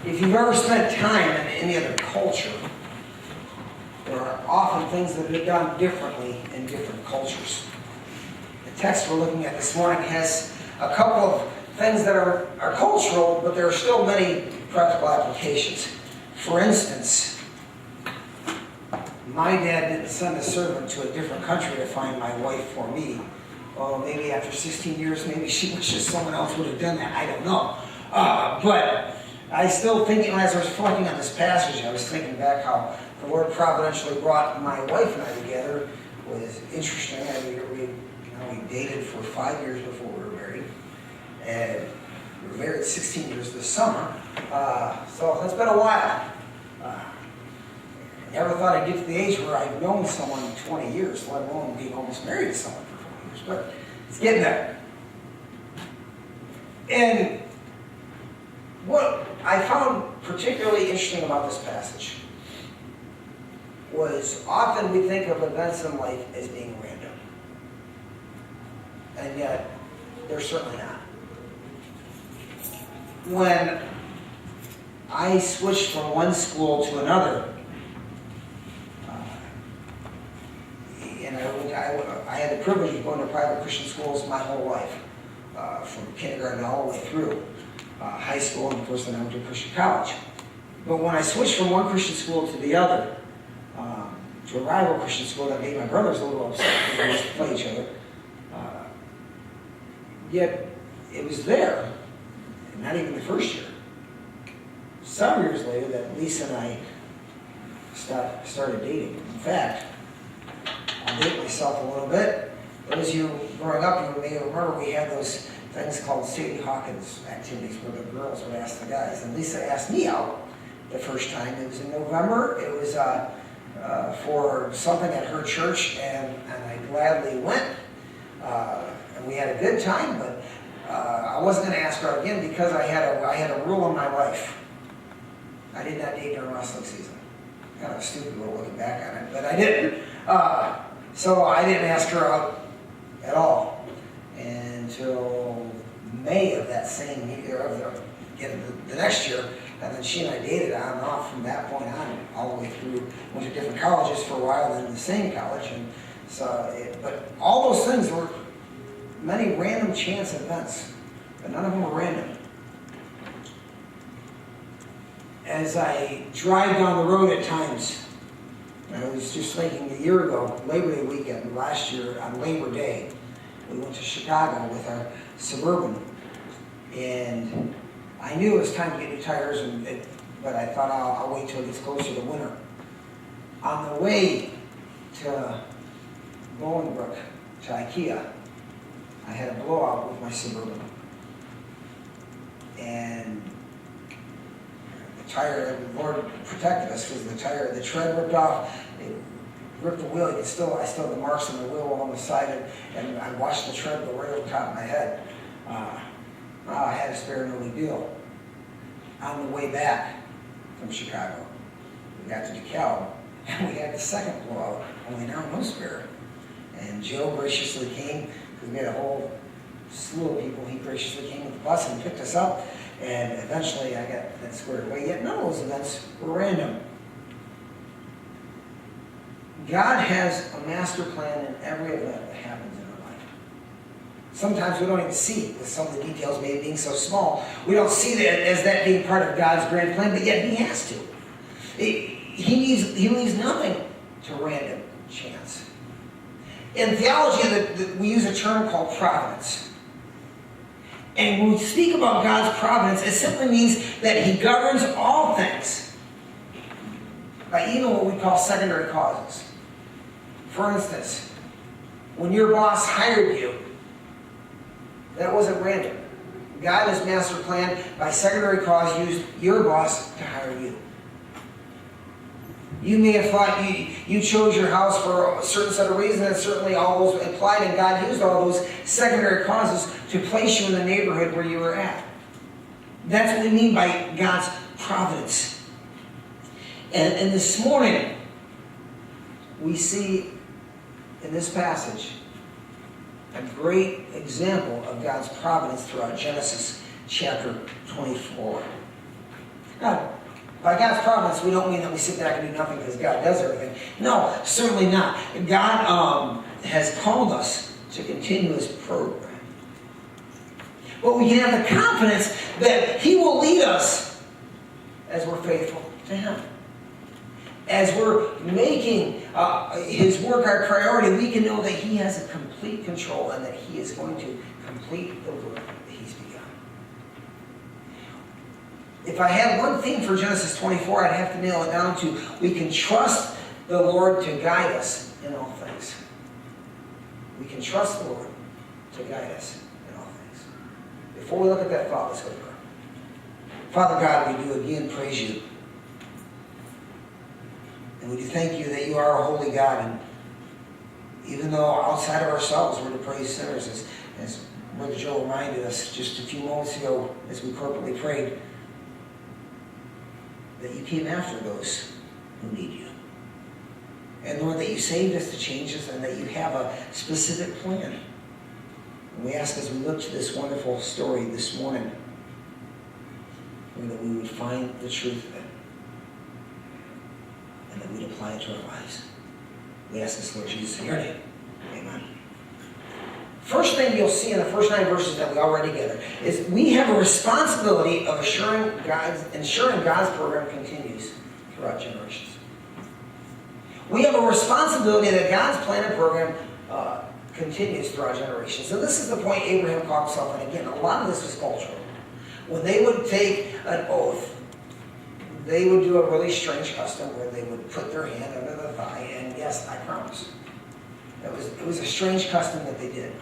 If you've ever spent time in any other culture, there are often things that are done differently in different cultures. The text we're looking at this morning has a couple of things that are cultural, but there are still many practical applications. For instance, my dad didn't send a servant to a different country to find my wife for me. Well, maybe after 16 years, maybe she wishes someone else would have done that. I don't know. But I still thinking, as I was reflecting on this passage, I was thinking back how the Lord providentially brought my wife and I together. It was interesting. We dated for 5 years before we were married. And we were married 16 years this summer. So that's been a while. I never thought I'd get to the age where I'd known someone 20 years, let alone being almost married to someone for 20 years. But it's getting there. And what I found particularly interesting about this passage was often we think of events in life as being random. And yet, they're certainly not. When I switched from one school to another, and I had the privilege of going to private Christian schools my whole life, from kindergarten all the way through high school, and of course then I went to Christian college. But when I switched from one Christian school to the other, to a rival Christian school that made my brothers a little upset because we used to play each other, yet it was there, and not even the first year. Some years later that Lisa and I started dating. In fact, I'll date myself a little bit. Those of you growing up, you may remember we had those things called Sadie Hawkins activities where the girls would ask the guys. And Lisa asked me out the first time. It was in November. It was for something at her church, and I gladly went. And we had a good time, but I wasn't going to ask her again because I had a rule in my life. I did not date during wrestling season. Kind of a stupid rule looking back on it, but I didn't. So I didn't ask her out at all until May of that same year, the next year, and then she and I dated on and off from that point on, all the way through. Went to different colleges for a while, then the same college, and so. But all those things were many random chance events, but none of them were random. As I drive down the road at times, I was just thinking a year ago, Labor Day weekend, last year on Labor Day, we went to Chicago with our Suburban, and I knew it was time to get new tires, but I thought I'll wait till it gets closer to winter. On the way to Bolingbrook, to IKEA, I had a blowout with my Suburban, and the tire, the Lord protected us because the tread ripped off. It ripped the wheel. I still have the marks on the wheel along the side, and I watched the tread go right over the top of my head. I had a spare, no big deal. On the way back from Chicago, we got to DeKalb, and we had the second blowout, only now no spare. And Joe graciously came, because we had a whole slew of people. He graciously came with the bus and picked us up, and eventually I got that squared away. Yet none of those events were random. God has a master plan in every event that happens in our life. Sometimes we don't even see it, with some of the details maybe being so small. We don't see that as that being part of God's grand plan, but yet He has to. He leaves nothing to random chance. In theology, we use a term called providence. And when we speak about God's providence, it simply means that He governs all things by even what we call secondary causes. For instance, when your boss hired you, that wasn't random. God, in His master plan, by secondary cause, used your boss to hire you. You may have thought you chose your house for a certain set of reasons, and certainly all those applied, and God used all those secondary causes to place you in the neighborhood where you were at. That's what we mean by God's providence. And this morning, we see in this passage a great example of God's providence throughout Genesis chapter 24. Now, by God's providence, we don't mean that we sit back and do nothing because God does everything. No, certainly not. God has called us to continue His program. But we can have the confidence that He will lead us as we're faithful to Him. As we're making His work our priority, we can know that He has a complete control and that He is going to complete the work that He's begun. If I had one thing for Genesis 24, I'd have to nail it down to, we can trust the Lord to guide us in all things. We can trust the Lord to guide us in all things. Before we look at that thought, let's go to prayer. Father God, we do again praise You. And we do thank You that You are a holy God. And even though outside of ourselves we're to praise sinners, as Brother Joe reminded us just a few moments ago as we corporately prayed, that You came after those who need You. And Lord, that You saved us to change us and that You have a specific plan. And we ask as we look to this wonderful story this morning, Lord, that we would find the truth of it and that we'd apply it to our lives. We ask this, Lord Jesus, in Your name. Amen. First thing you'll see in the first 9 verses that we all read together is we have a responsibility of ensuring God's program continues throughout generations. We have a responsibility that God's plan and program continues throughout generations. And this is the point Abraham caught himself in. Again, a lot of this was cultural. When they would take an oath, they would do a really strange custom where they would put their hand under the thigh and, yes, I promise. It was a strange custom that they did.